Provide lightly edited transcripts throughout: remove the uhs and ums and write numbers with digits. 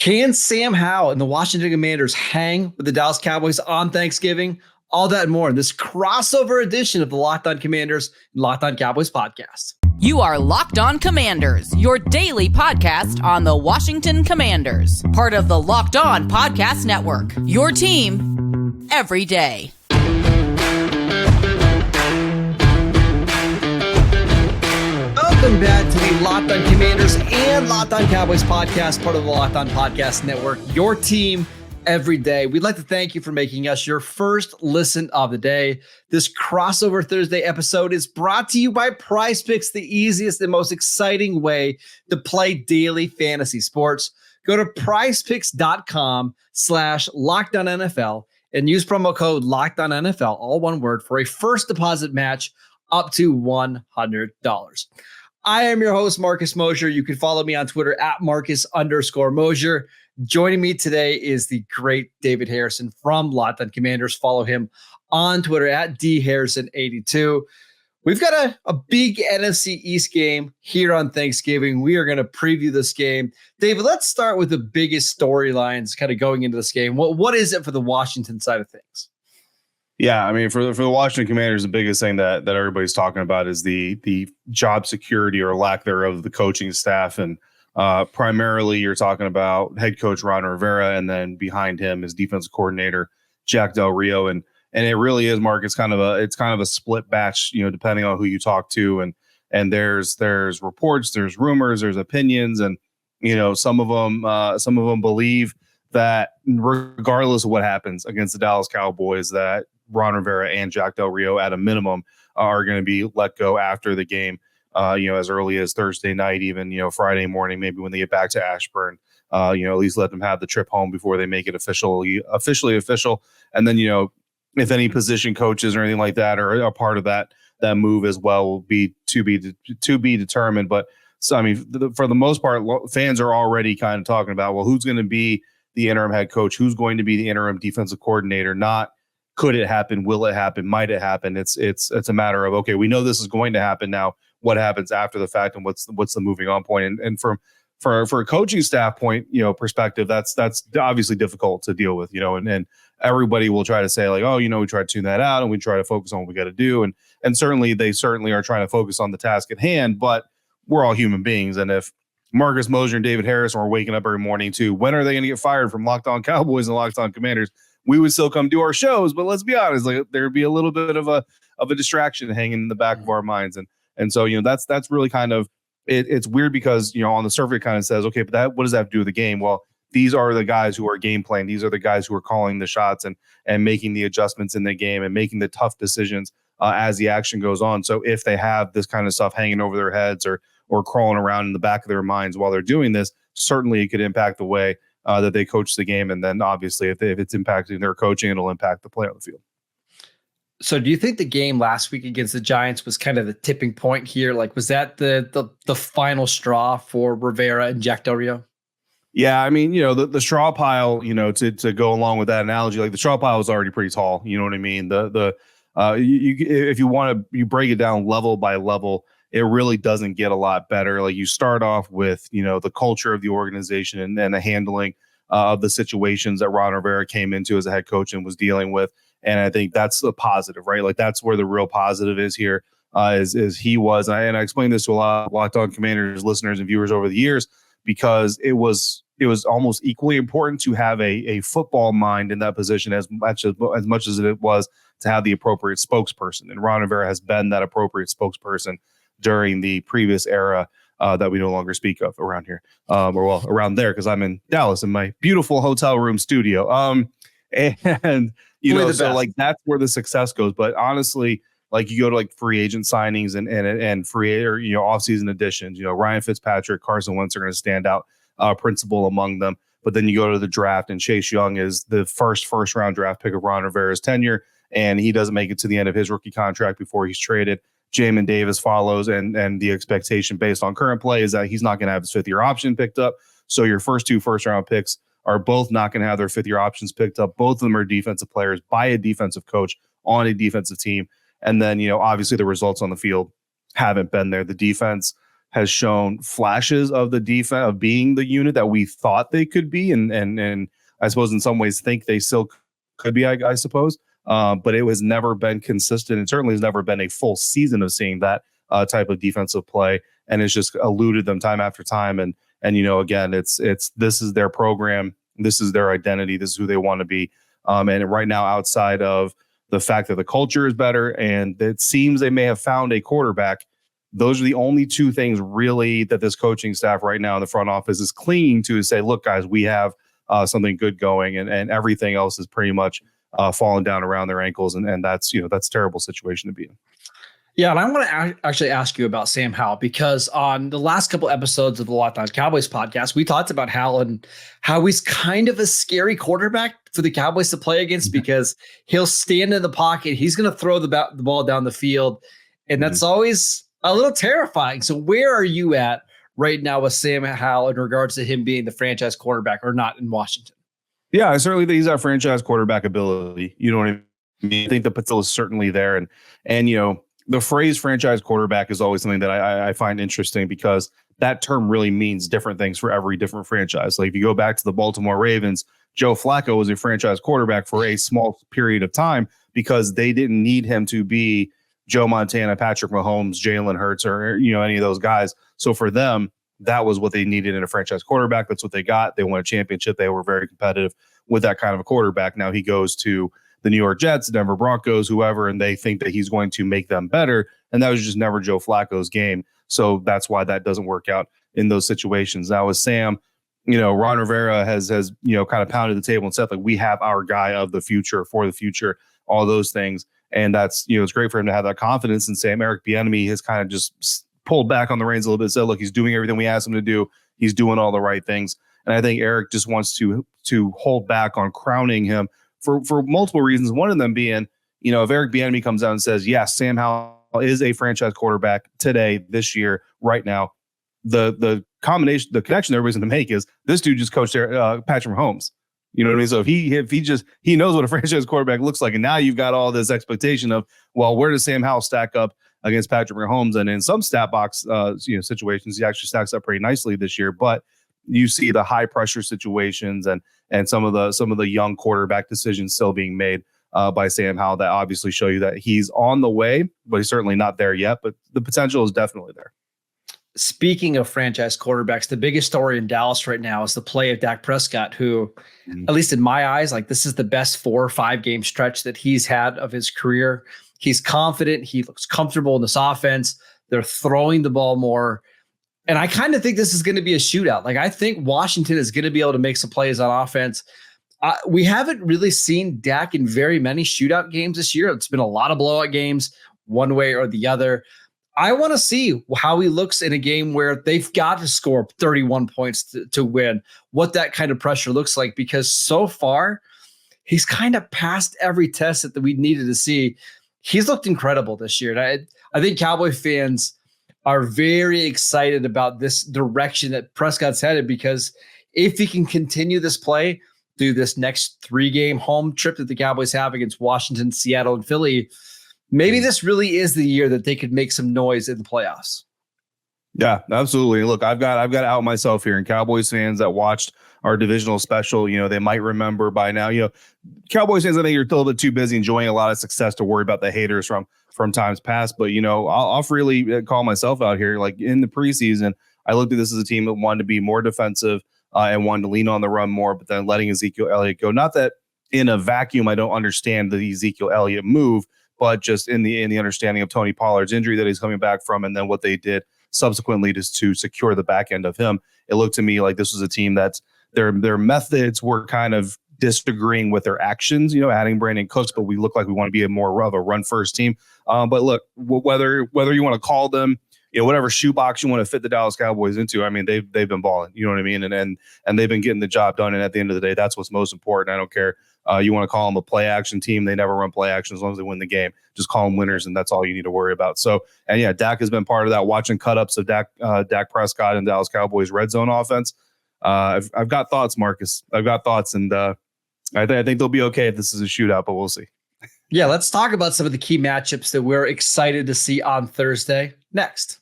Can Sam Howell and the Washington Commanders hang with the Dallas Cowboys on Thanksgiving? All that and more in this crossover edition of the Locked On Commanders and Locked On Cowboys podcast. You are Locked On Commanders, your daily podcast on the Washington Commanders. Part of the Locked On Podcast Network, your team every day. Welcome back to the Locked On Commanders and Locked On Cowboys podcast, part of the Locked On Podcast Network, your team every day. We'd like to thank you for making us your first listen of the day. This crossover Thursday episode is brought to you by Prize Picks, the easiest and most exciting way to play daily fantasy sports. Go to prizepicks.com/LockedOnNFL and use promo code LockedOnNFL, all one word, for a first deposit match up to $100. I am your host, Marcus Mosher. You can follow me on Twitter at Marcus_Mosher. Joining me today is the great David Harrison from Locked On Commanders. Follow him on Twitter at DHarrison82. We've got a big NFC East game here on Thanksgiving. We are going to preview this game. David, let's start with the biggest storylines kind of going into this game. What is it for the Washington side of things? Yeah, I mean, for the Washington Commanders, the biggest thing that everybody's talking about is the job security or lack thereof of the coaching staff. And primarily you're talking about head coach Ron Rivera, and then behind him is defensive coordinator Jack Del Rio. And it really is, Mark, it's kind of a split batch, depending on who you talk to. And there's reports, there's rumors, there's opinions, and some of them believe that regardless of what happens against the Dallas Cowboys, that Ron Rivera and Jack Del Rio at a minimum are going to be let go after the game, as early as Thursday night, even, Friday morning, maybe when they get back to Ashburn, at least let them have the trip home before they make it officially official. And then, if any position coaches or anything like that are a part of that move as well, will be to be determined. But so, I mean, for the most part, fans are already kind of talking about, well, who's going to be the interim head coach? Who's going to be the interim defensive coordinator? Not could it happen? Will it happen? Might it happen? It's a matter of, okay, we know this is going to happen now. What happens after the fact, and what's the moving on point? And for a coaching staff point, perspective, that's obviously difficult to deal with, and everybody will try to say like, oh, we try to tune that out and we try to focus on what we got to do. And certainly they are trying to focus on the task at hand, but we're all human beings. And if Marcus Mosher and David Harrison are waking up every morning to when are they going to get fired from Locked On Cowboys and Locked On Commanders, we would still come do our shows. But let's be honest, like there'd be a little bit of a distraction hanging in the back of our minds. And so, that's really kind of it's weird because, on the surface it kind of says, okay, but what does that have to do with the game? Well, these are the guys who are game playing. These are the guys who are calling the shots and making the adjustments in the game and making the tough decisions as the action goes on. So if they have this kind of stuff hanging over their heads or crawling around in the back of their minds while they're doing this, certainly it could impact the way that they coach the game. And then obviously if it's impacting their coaching, it'll impact the play on the field. So do you think the game last week against the Giants was kind of the tipping point here? Like, was that the final straw for Rivera and Jack Del Rio? Yeah, I mean, the straw pile, to go along with that analogy, like the straw pile is already pretty tall. You know what I mean? If you break it down level by level, it really doesn't get a lot better. Like you start off with, the culture of the organization and the handling of the situations that Ron Rivera came into as a head coach and was dealing with. And I think that's the positive, right? Like that's where the real positive is here, is he was, and I explained this to a lot of Locked On Commanders listeners and viewers over the years, because it was almost equally important to have a football mind in that position as much as it was to have the appropriate spokesperson. And Ron Rivera has been that appropriate spokesperson during the previous era that we no longer speak of around here, around there, because I'm in Dallas in my beautiful hotel room studio. And so like that's where the success goes. But honestly, like you go to like free agent signings and free or offseason additions, Ryan Fitzpatrick, Carson Wentz are going to stand out principal among them. But then you go to the draft, and Chase Young is the first round draft pick of Ron Rivera's tenure, and he doesn't make it to the end of his rookie contract before he's traded. Jamin Davis follows, and the expectation based on current play is that he's not going to have his 5th-year option picked up. So your first 2 first-round picks are both not going to have their 5th-year options picked up. Both of them are defensive players by a defensive coach on a defensive team. And then, obviously the results on the field haven't been there. The defense, has shown flashes of the defense of being the unit that we thought they could be, and I suppose in some ways think they still could be. I suppose, but it has never been consistent. It certainly has never been a full season of seeing that type of defensive play, and it's just eluded them time after time. And again, it's this is their program, this is their identity, this is who they want to be. And right now, outside of the fact that the culture is better and it seems they may have found a quarterback, those are the only two things really that this coaching staff right now in the front office is clinging to say, look, guys, we have something good going, and everything else is pretty much falling down around their ankles. And that's a terrible situation to be in. Yeah, and I want to actually ask you about Sam Howell, because on the last couple episodes of the Locked On Cowboys podcast, we talked about Howell and how he's kind of a scary quarterback for the Cowboys to play against, because he'll stand in the pocket, he's going to throw the ball down the field, and that's always a little terrifying. So where are you at right now with Sam Howell in regards to him being the franchise quarterback or not in Washington? Yeah, I certainly think he's got franchise quarterback ability. You know what I mean? I think the potential is certainly there, and the phrase franchise quarterback is always something that I find interesting, because that term really means different things for every different franchise. Like if you go back to the Baltimore Ravens, Joe Flacco was a franchise quarterback for a small period of time because they didn't need him to be Joe Montana, Patrick Mahomes, Jalen Hurts, or any of those guys. So for them, that was what they needed in a franchise quarterback. That's what they got. They won a championship. They were very competitive with that kind of a quarterback. Now he goes to the New York Jets, Denver Broncos, whoever, and they think that he's going to make them better. And that was just never Joe Flacco's game. So that's why that doesn't work out in those situations. Now with Sam, Ron Rivera has kind of pounded the table and said, like, we have our guy of the future for the future, all those things. And that's, it's great for him to have that confidence in Sam. Eric Bieniemy has kind of just pulled back on the reins a little bit, said, look, he's doing everything we asked him to do. He's doing all the right things. And I think Eric just wants to hold back on crowning him for multiple reasons. One of them being, if Eric Bieniemy comes out and says, yes, Sam Howell is a franchise quarterback today, this year, right now, the connection everybody's going to make is this dude just coached Patrick Mahomes. You know what I mean? So if he knows what a franchise quarterback looks like, and now you've got all this expectation of, well, where does Sam Howell stack up against Patrick Mahomes? And in some stat box situations, he actually stacks up pretty nicely this year. But you see the high pressure situations and some of the young quarterback decisions still being made by Sam Howell that obviously show you that he's on the way, but he's certainly not there yet. But the potential is definitely there. Speaking of franchise quarterbacks, the biggest story in Dallas right now is the play of Dak Prescott, who, at least in my eyes, like this is the best 4 or 5 game stretch that he's had of his career. He's confident. He looks comfortable in this offense. They're throwing the ball more. And I kind of think this is going to be a shootout. Like I think Washington is going to be able to make some plays on offense. We haven't really seen Dak in very many shootout games this year. It's been a lot of blowout games one way or the other. I want to see how he looks in a game where they've got to score 31 points to win, what that kind of pressure looks like, because so far he's kind of passed every test that we needed to see. He's looked incredible this year. And I think Cowboy fans are very excited about this direction that Prescott's headed, because if he can continue this play through this next 3-game home trip that the Cowboys have against Washington, Seattle, and Philly, maybe this really is the year that they could make some noise in the playoffs. Yeah, absolutely. Look, I've got to out myself here, and Cowboys fans that watched our divisional special, they might remember by now, Cowboys fans, I think you're still a bit too busy enjoying a lot of success to worry about the haters from times past. But, I'll freely call myself out here. Like in the preseason, I looked at this as a team that wanted to be more defensive and wanted to lean on the run more, but then letting Ezekiel Elliott go. Not that in a vacuum, I don't understand the Ezekiel Elliott move, but just in the understanding of Tony Pollard's injury that he's coming back from, and then what they did subsequently just to secure the back end of him. It looked to me like this was a team that's their methods were kind of disagreeing with their actions, adding Brandon Cooks, but we look like we want to be more of a run first team. But look, whether you want to call them, whatever shoebox you want to fit the Dallas Cowboys into, I mean, they've been balling, you know what I mean? And they've been getting the job done. And at the end of the day, that's what's most important. I don't care. You want to call them a play action team. They never run play action as long as they win the game. Just call them winners, and that's all you need to worry about. So, and yeah, Dak has been part of that, watching cut-ups of Dak Prescott and Dallas Cowboys red zone offense. I've got thoughts, Marcus. I've got thoughts, and I think they'll be okay if this is a shootout, but we'll see. Yeah, let's talk about some of the key matchups that we're excited to see on Thursday next.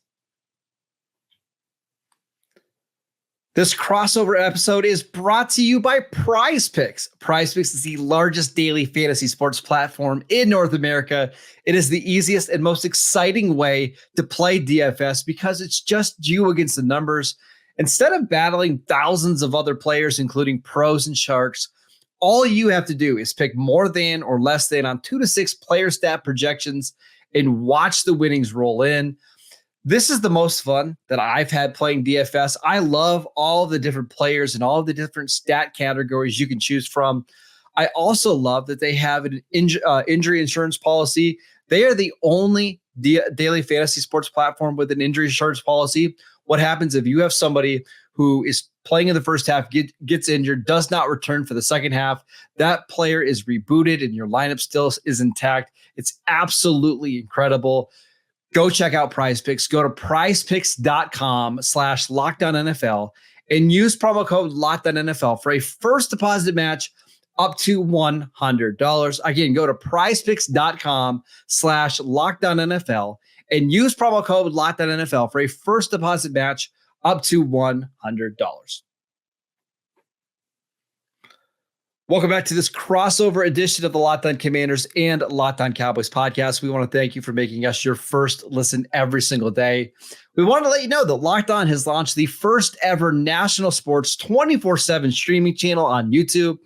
This crossover episode is brought to you by Prize Picks. Prize Picks is the largest daily fantasy sports platform in North America. It is the easiest and most exciting way to play DFS because it's just you against the numbers. Instead of battling thousands of other players, including pros and sharks, all you have to do is pick more than or less than on 2 to 6 player stat projections and watch the winnings roll in. This is the most fun that I've had playing DFS. I love all the different players and all the different stat categories you can choose from. I also love that they have an injury insurance policy. They are the only daily fantasy sports platform with an injury insurance policy. What happens if you have somebody who is playing in the first half, gets injured, does not return for the second half? That player is rebooted and your lineup still is intact. It's absolutely incredible. Go check out Prize Picks. Go to prizepicks.com/LockedOnNFL and use promo code LockedOnNFL for a first deposit match up to $100. Again, go to prizepicks.com/LockedOnNFL and use promo code LockedOnNFL for a first deposit match up to $100. Welcome back to this crossover edition of the Locked On Commanders and Locked On Cowboys podcast. We want to thank you for making us your first listen every single day. We want to let you know that Locked On has launched the first ever national sports 24/7 streaming channel on YouTube.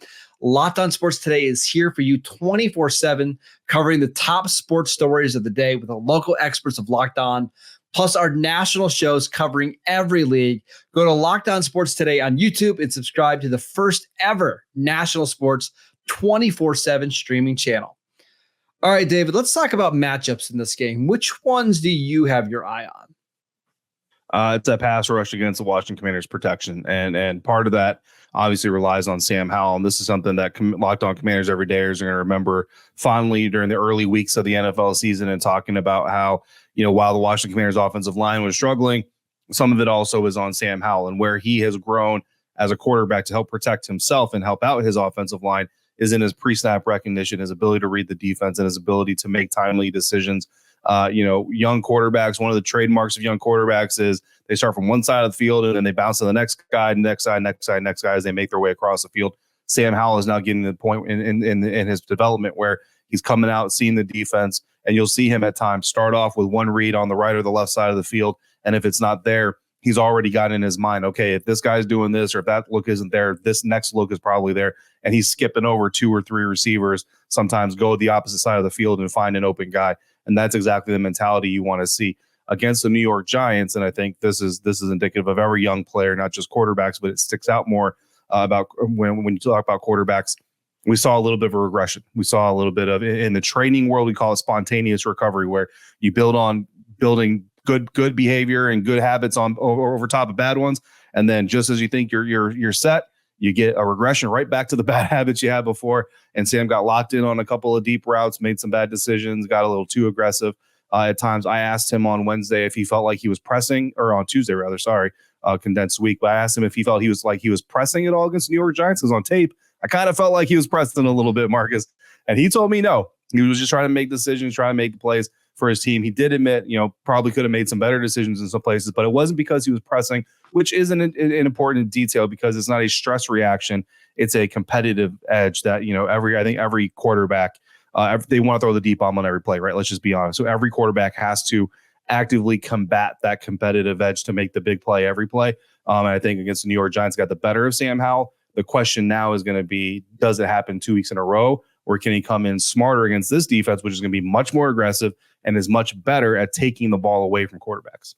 Locked On Sports Today is here for you 24/7, covering the top sports stories of the day with the local experts of Locked On, plus our national shows covering every league. Go to Locked On Sports Today on YouTube and subscribe to the first ever national sports 24/7 streaming channel. All right, David, let's talk about matchups in this game. Which ones do you have your eye on? It's a pass rush against the Washington Commanders protection. And part of that obviously relies on Sam Howell. And this is something that Locked On Commanders everydayers are going to remember fondly during the early weeks of the NFL season, and talking about how, while the Washington Commanders offensive line was struggling, some of it also is on Sam Howell, and where he has grown as a quarterback to help protect himself and help out his offensive line is in his pre-snap recognition, his ability to read the defense, and his ability to make timely decisions. Young quarterbacks, one of the trademarks of young quarterbacks is they start from one side of the field and then they bounce to the next guy, next side as they make their way across the field. Sam Howell is now getting to the point in his development where he's coming out, seeing the defense, and you'll see him at times start off with one read on the right or the left side of the field. And if it's not there, he's already got in his mind, okay, if this guy's doing this, or if that look isn't there, this next look is probably there. And he's skipping over 2 or 3 receivers, sometimes go the opposite side of the field and find an open guy. And that's exactly the mentality you want to see against the New York Giants. And I think this is indicative of every young player, not just quarterbacks, but it sticks out more about when you talk about quarterbacks. We saw a little bit of a regression. We saw a little bit of, in the training world, we call it spontaneous recovery, where you build on building good behavior and good habits on over top of bad ones. And then just as you think you're set, you get a regression right back to the bad habits you had before. And Sam got locked in on a couple of deep routes, made some bad decisions, got a little too aggressive at times. I asked him on Wednesday if he felt like he was pressing, or on Tuesday rather, condensed week. But I asked him if he felt he was pressing at all against the New York Giants, because on tape, I kind of felt like he was pressing a little bit, Marcus. And he told me no. He was just trying to make decisions, trying to make plays for his team. He did admit, probably could have made some better decisions in some places, but it wasn't because he was pressing, which is an important detail, because it's not a stress reaction. It's a competitive edge that, I think every quarterback, they want to throw the deep bomb on every play, right? Let's just be honest. So every quarterback has to actively combat that competitive edge to make the big play every play. And I think against the New York Giants, got the better of Sam Howell. The question now is going to be, does it happen 2 weeks in a row, or can he come in smarter against this defense, which is going to be much more aggressive and is much better at taking the ball away from quarterbacks?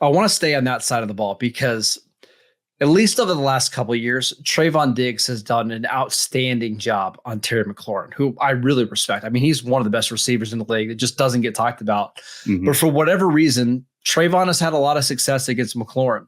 I want to stay on that side of the ball because, at least over the last couple of years, Trayvon Diggs has done an outstanding job on Terry McLaurin, who I really respect. I mean, he's one of the best receivers in the league. It just doesn't get talked about. Mm-hmm. But for whatever reason, Trayvon has had a lot of success against McLaurin.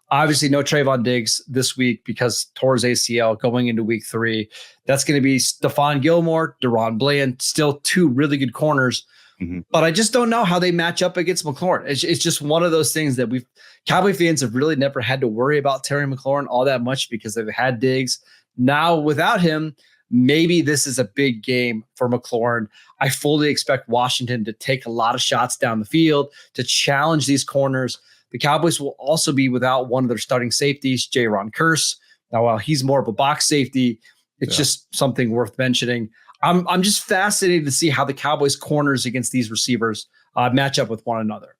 Obviously, no Trayvon Diggs this week because tore his ACL going into week 3. That's going to be Stephon Gilmore, Deron Bland, still 2 really good corners. Mm-hmm. But I just don't know how they match up against McLaurin. It's just one of those things that Cowboy fans have really never had to worry about Terry McLaurin all that much because they've had Diggs. Now, without him, maybe this is a big game for McLaurin. I fully expect Washington to take a lot of shots down the field, to challenge these corners. The Cowboys will also be without one of their starting safeties, Jaron Kearse. Now, while he's more of a box safety, it's just something worth mentioning. I'm just fascinated to see how the Cowboys corners against these receivers match up with one another.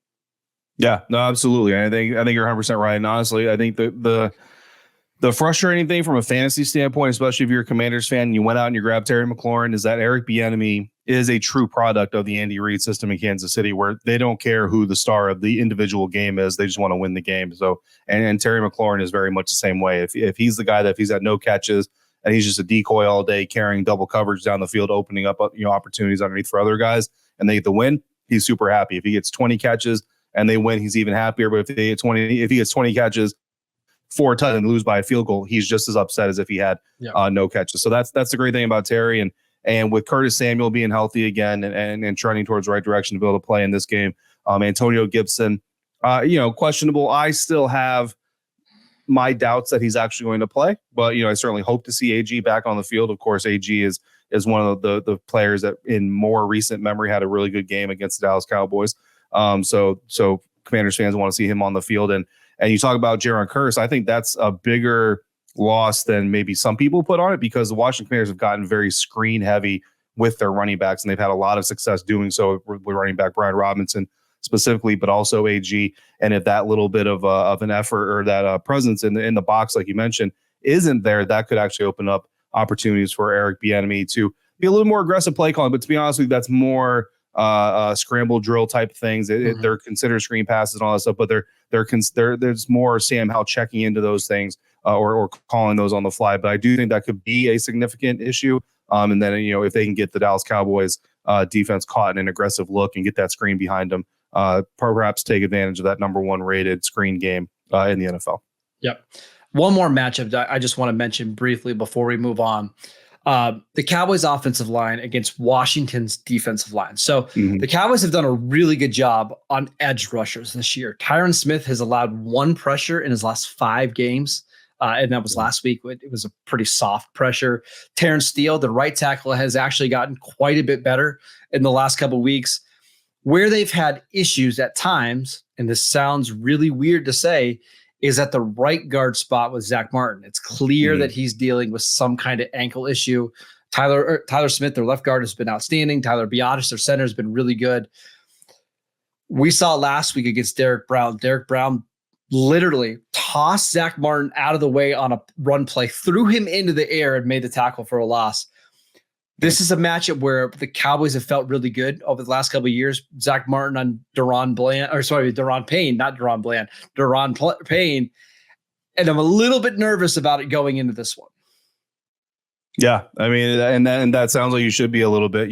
Yeah, no, absolutely. I think you're 100% right. And honestly, I think the frustrating thing from a fantasy standpoint, especially if you're a Commanders fan and you went out and you grabbed Terry McLaurin, is that Eric Bieniemy is a true product of the Andy Reid system in Kansas City, where they don't care who the star of the individual game is. They just want to win the game. So, and Terry McLaurin is very much the same way. If he's the guy that if he's had no catches and he's just a decoy all day, carrying double coverage down the field, opening up opportunities underneath for other guys, and they get the win, he's super happy. If he gets 20 catches and they win, he's even happier. But if he gets 20 catches, 4 touchdowns and lose by a field goal, he's just as upset as if he had no catches. So that's the great thing about Terry. And with Curtis Samuel being healthy again and trending towards the right direction to be able to play in this game, Antonio Gibson, questionable. I still have my doubts that he's actually going to play, but I certainly hope to see AG back on the field. Of course, AG is one of the players that in more recent memory had a really good game against the Dallas Cowboys. So Commanders fans want to see him on the field. And you talk about Jaron Kearse, I think that's a bigger loss than maybe some people put on it, because the Washington Commanders have gotten very screen heavy with their running backs, and they've had a lot of success doing so with running back Brian Robinson specifically, but also AG. And if that little bit of an effort or that presence in the box, like you mentioned, isn't there, that could actually open up opportunities for Eric Bieniemy to be a little more aggressive play calling. But to be honest with you, that's more scramble drill type things. They're considered screen passes and all that stuff, but there's more Sam Howell checking into those things or calling those on the fly. But I do think that could be a significant issue. And then if they can get the Dallas Cowboys defense caught in an aggressive look and get that screen behind them, perhaps take advantage of that number 1 rated screen game in the NFL. Yep. One more matchup that I just want to mention briefly before we move on. The Cowboys offensive line against Washington's defensive line. So the Cowboys have done a really good job on edge rushers this year. Tyron Smith has allowed 1 pressure in his last 5 games. And that was last week. It was a pretty soft pressure. Terrence Steele, the right tackle, has actually gotten quite a bit better in the last couple of weeks. Where they've had issues at times, and this sounds really weird to say, is at the right guard spot with Zach Martin. It's clear that he's dealing with some kind of ankle issue. Tyler Smith, their left guard, has been outstanding. Tyler Biotis, their center, has been really good. We saw last week against Derek Brown. Derek Brown literally tossed Zach Martin out of the way on a run play, threw him into the air, and made the tackle for a loss. This is a matchup where the Cowboys have felt really good over the last couple of years. Zach Martin on Daron Payne, not Daron Bland, Daron Payne. And I'm a little bit nervous about it going into this one. Yeah. I mean, and that sounds like you should be a little bit,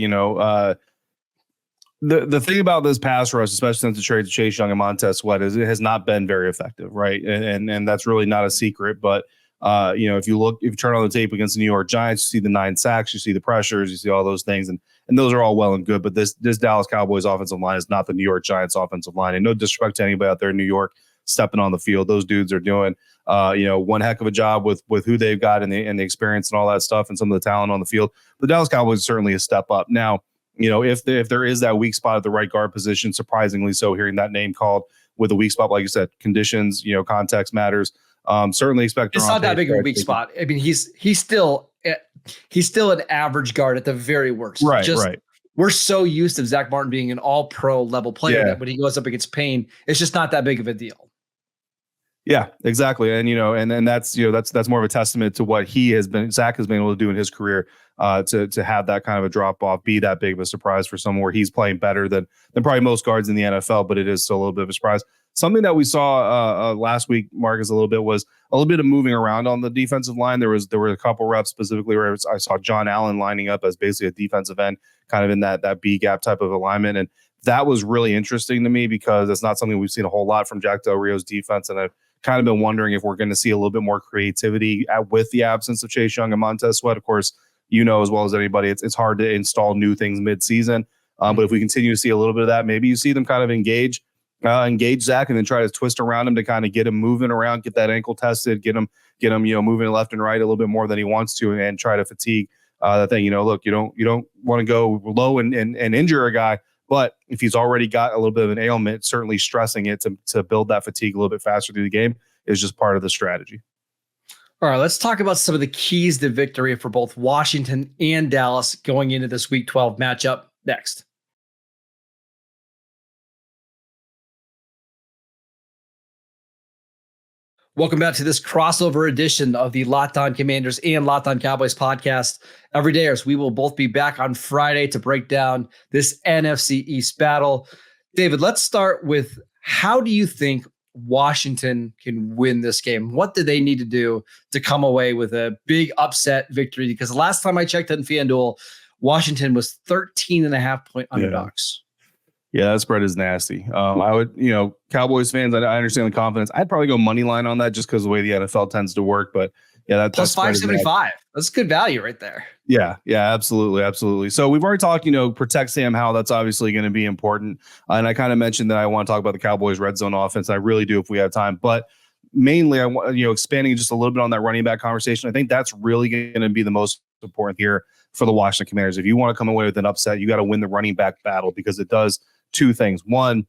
the thing about this pass rush, especially since the trade to Chase Young and Montez Sweat, is it has not been very effective. Right. And that's really not a secret, but if you turn on the tape against the New York Giants, you see the 9 sacks, you see the pressures, you see all those things, and those are all well and good. But this Dallas Cowboys offensive line is not the New York Giants offensive line. And no disrespect to anybody out there in New York stepping on the field. Those dudes are doing one heck of a job with who they've got and the experience and all that stuff and some of the talent on the field. The Dallas Cowboys is certainly a step up. Now, if there is that weak spot at the right guard position, surprisingly so, hearing that name called with a weak spot, like you said, conditions, context matters. Certainly expect it's not that big of a weak spot. I mean, he's still an average guard at the very worst. Right. We're so used to Zach Martin being an all-pro level player that when he goes up against Payne, it's just not that big of a deal. Yeah, exactly. And and that's more of a testament to what Zach has been able to do in his career, to have that kind of a drop off, be that big of a surprise for someone where he's playing better than probably most guards in the NFL, but it is still a little bit of a surprise. Something that we saw last week, Marcus, was a little bit of moving around on the defensive line. There were a couple reps specifically where I saw John Allen lining up as basically a defensive end, kind of in that B gap type of alignment. And that was really interesting to me because it's not something we've seen a whole lot from Jack Del Rio's defense. And I've kind of been wondering if we're going to see a little bit more creativity with the absence of Chase Young and Montez Sweat. Of course, as well as anybody, it's hard to install new things mid-season. But if we continue to see a little bit of that, maybe you see them kind of engage Zach and then try to twist around him to kind of get him moving around, get that ankle tested, get him moving left and right a little bit more than he wants to, and try to fatigue that thing. Look, you don't want to go low and injure a guy, But if he's already got a little bit of an ailment, certainly stressing it to build that fatigue a little bit faster through the game is just part of the strategy. All right, let's talk about some of the keys to victory for both Washington and Dallas going into this Week 12 matchup next. Welcome back to this crossover edition of the Locked On Commanders and Locked On Cowboys podcast. Every day, we will both be back on Friday to break down this NFC East battle. David, let's start with, how do you think Washington can win this game? What do they need to do to come away with a big upset victory? Because the last time I checked on FanDuel, Washington was 13.5-point underdogs. Yeah, that spread is nasty. I would, Cowboys fans, I understand the confidence. I'd probably go money line on that just because of the way the NFL tends to work. But yeah, that plus 575. That's good value right there. Yeah, absolutely. So we've already talked, protect Sam Howell. That's obviously going to be important. And I kind of mentioned that I want to talk about the Cowboys red zone offense. I really do if we have time. But mainly, I want, expanding just a little bit on that running back conversation. I think that's really going to be the most important here for the Washington Commanders. If you want to come away with an upset, you got to win the running back battle, because it does two things. One,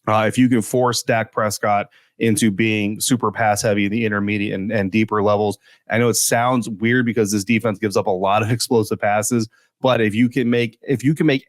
if you can force Dak Prescott into being super pass heavy in the intermediate and deeper levels. I know it sounds weird because this defense gives up a lot of explosive passes, but if you can make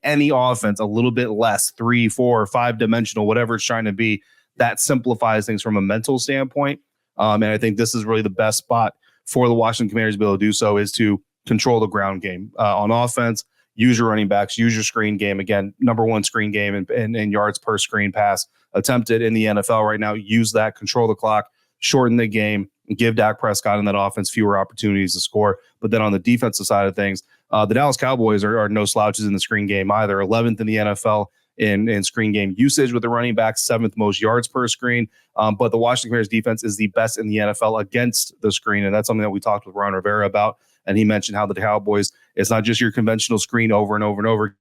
any offense a little bit less 3, 4, 5 dimensional, whatever it's trying to be, that simplifies things from a mental standpoint. And I think this is really the best spot for the Washington Commanders to be able to do so, is to control the ground game on offense. Use your running backs, use your screen game. Again, number one screen game and yards per screen pass attempted in the NFL right now. Use that, control the clock, shorten the game, give Dak Prescott and that offense fewer opportunities to score. But then on the defensive side of things, the Dallas Cowboys are no slouches in the screen game either. 11th in the NFL in screen game usage with the running backs, 7th most yards per screen. But the Washington Commanders defense is the best in the NFL against the screen. And that's something that we talked with Ron Rivera about. And he mentioned how the Cowboys, it's not just your conventional screen over and over and over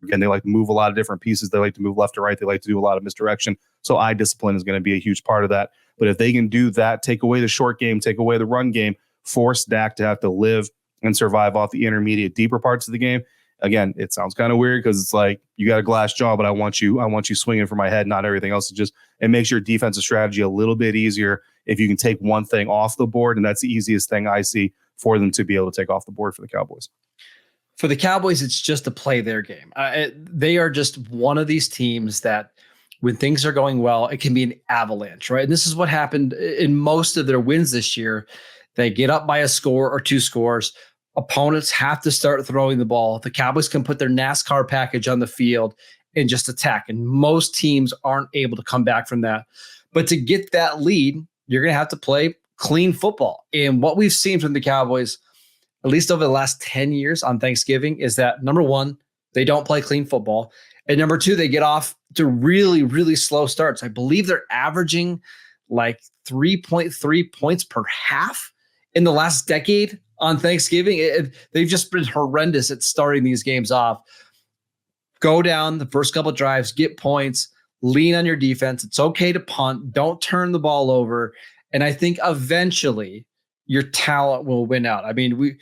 again. They like to move a lot of different pieces. They like to move left to right. They like to do a lot of misdirection. So eye discipline is going to be a huge part of that. But if they can do that, take away the short game, take away the run game, force Dak to have to live and survive off the intermediate, deeper parts of the game. Again, it sounds kind of weird because it's like, you got a glass jaw, but I want you swinging for my head, not everything else. It makes your defensive strategy a little bit easier if you can take one thing off the board. And that's the easiest thing I see for them to be able to take off the board for the Cowboys. For the Cowboys, it's just to play their game. They are just one of these teams that when things are going well, it can be an avalanche, right? And this is what happened in most of their wins this year. They get up by a score or 2 scores. Opponents have to start throwing the ball. The Cowboys can put their NASCAR package on the field and just attack. And most teams aren't able to come back from that. But to get that lead, you're going to have to play clean football. And what we've seen from the Cowboys, at least over the last 10 years on Thanksgiving, is that number one, they don't play clean football. And number two, they get off to really, really slow starts. I believe they're averaging like 3.3 points per half in the last decade on Thanksgiving. They've just been horrendous at starting these games off. Go down the first couple of drives, get points, lean on your defense. It's okay to punt. Don't turn the ball over. And I think eventually your talent will win out. I mean,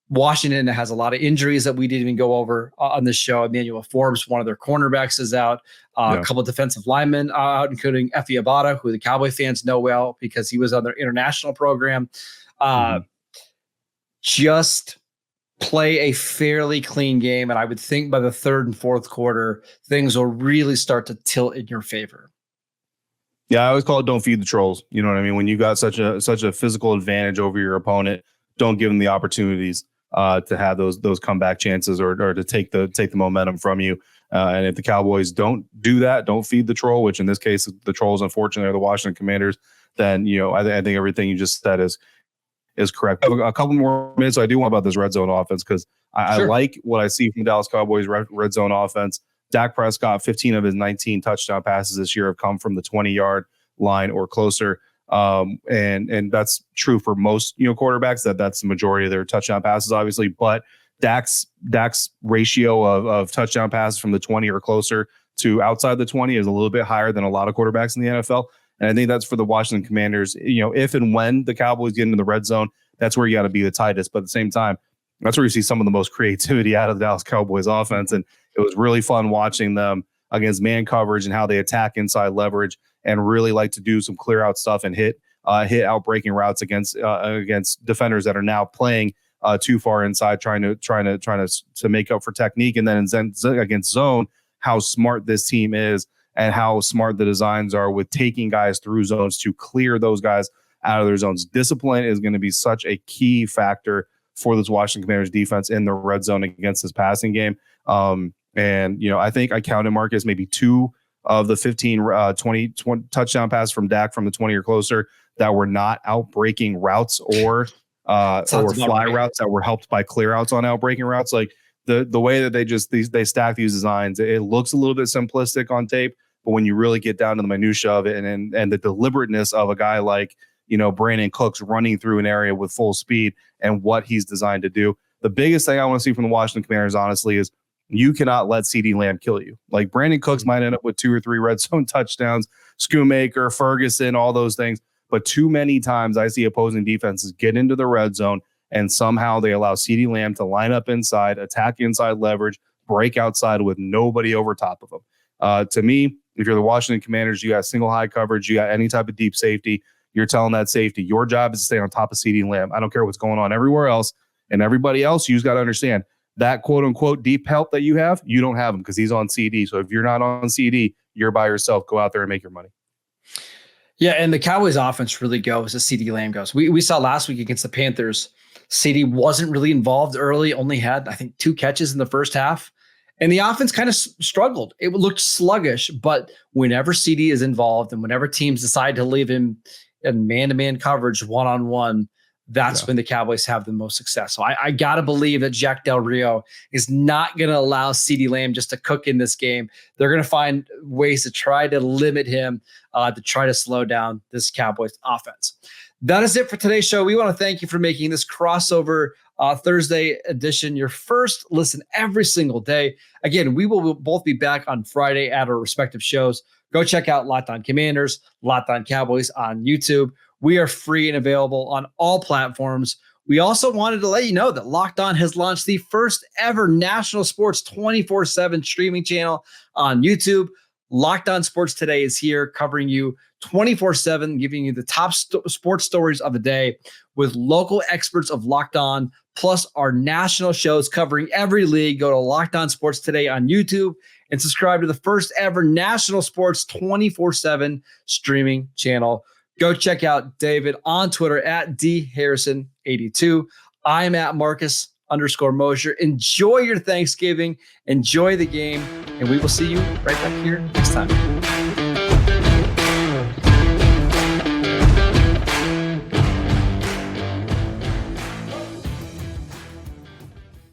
Washington has a lot of injuries that we didn't even go over on this show. Emmanuel Forbes, one of their cornerbacks, is out. A couple of defensive linemen out, including Effie Abada, who the Cowboy fans know well because he was on their international program. Just play a fairly clean game, and I would think by the third and fourth quarter, things will really start to tilt in your favor. Yeah, I always call it don't feed the trolls. You know what I mean? When you got such a physical advantage over your opponent, don't give them the opportunities to have those comeback chances or to take the momentum from you. And if the Cowboys don't do that, don't feed the troll, which in this case, the trolls, unfortunately, are the Washington Commanders, then, I think everything you just said is correct. I have a couple more minutes. So I do want about this red zone offense because I like what I see from the Dallas Cowboys red zone offense. Dak Prescott, 15 of his 19 touchdown passes this year have come from the 20-yard line or closer. And that's true for most, quarterbacks, that's the majority of their touchdown passes, obviously. But Dak's ratio of touchdown passes from the 20 or closer to outside the 20 is a little bit higher than a lot of quarterbacks in the NFL. And I think that's for the Washington Commanders. If and when the Cowboys get into the red zone, that's where you got to be the tightest. But at the same time, that's where you see some of the most creativity out of the Dallas Cowboys offense. And it was really fun watching them against man coverage and how they attack inside leverage and really like to do some clear out stuff and hit out breaking routes against defenders that are now playing too far inside, trying to make up for technique. And then against zone, how smart this team is and how smart the designs are with taking guys through zones to clear those guys out of their zones. Discipline is going to be such a key factor for this Washington Commanders defense in the red zone against this passing game. And, I think I counted, Marcus, maybe 2 of the 15, 20 touchdown passes from Dak from the 20 or closer that were not out-breaking routes or fly routes that were helped by clear outs on out-breaking routes. Like the way that they stack these designs, it looks a little bit simplistic on tape, but when you really get down to the minutia of it and the deliberateness of a guy like, Brandon Cooks running through an area with full speed and what he's designed to do. The biggest thing I want to see from the Washington Commanders, honestly, is you cannot let CeeDee Lamb kill you. Like Brandon Cooks might end up with 2 or 3 red zone touchdowns, Schoonmaker, Ferguson, all those things. But too many times I see opposing defenses get into the red zone and somehow they allow CeeDee Lamb to line up inside, attack inside leverage, break outside with nobody over top of them. To me, if you're the Washington Commanders, you got single high coverage, you got any type of deep safety, you're telling that safety, your job is to stay on top of CeeDee Lamb. I don't care what's going on everywhere else. And everybody else, you just got to understand that quote unquote deep help that you have, you don't have him because he's on CD. So if you're not on CD, you're by yourself. Go out there and make your money. Yeah, and the Cowboys offense really goes as CeeDee Lamb goes. We saw last week against the Panthers, CeeDee wasn't really involved early, only had, I think, 2 catches in the first half. And the offense kind of struggled. It looked sluggish, but whenever CeeDee is involved and whenever teams decide to leave him in man-to-man coverage, one-on-one, that's when the Cowboys have the most success. So I got to believe that Jack Del Rio is not going to allow CeeDee Lamb just to cook in this game. They're going to find ways to try to limit him, to try to slow down this Cowboys offense. That is it for today's show. We want to thank you for making this crossover Thursday edition your first listen every single day. Again, we will both be back on Friday at our respective shows. Go check out Locked On Commanders, Locked On Cowboys on YouTube. We are free and available on all platforms. We also wanted to let you know that Locked On has launched the first ever national sports 24/7 streaming channel on YouTube. Locked On Sports Today is here covering you 24/7, giving you the top sports stories of the day with local experts of Locked On, plus our national shows covering every league. Go to Locked On Sports Today on YouTube and subscribe to the first ever national sports 24/7 streaming channel. Go check out David on Twitter at DHarrison82. I'm at Marcus_Mosher. Enjoy your Thanksgiving. Enjoy the game. And we will see you right back here next time.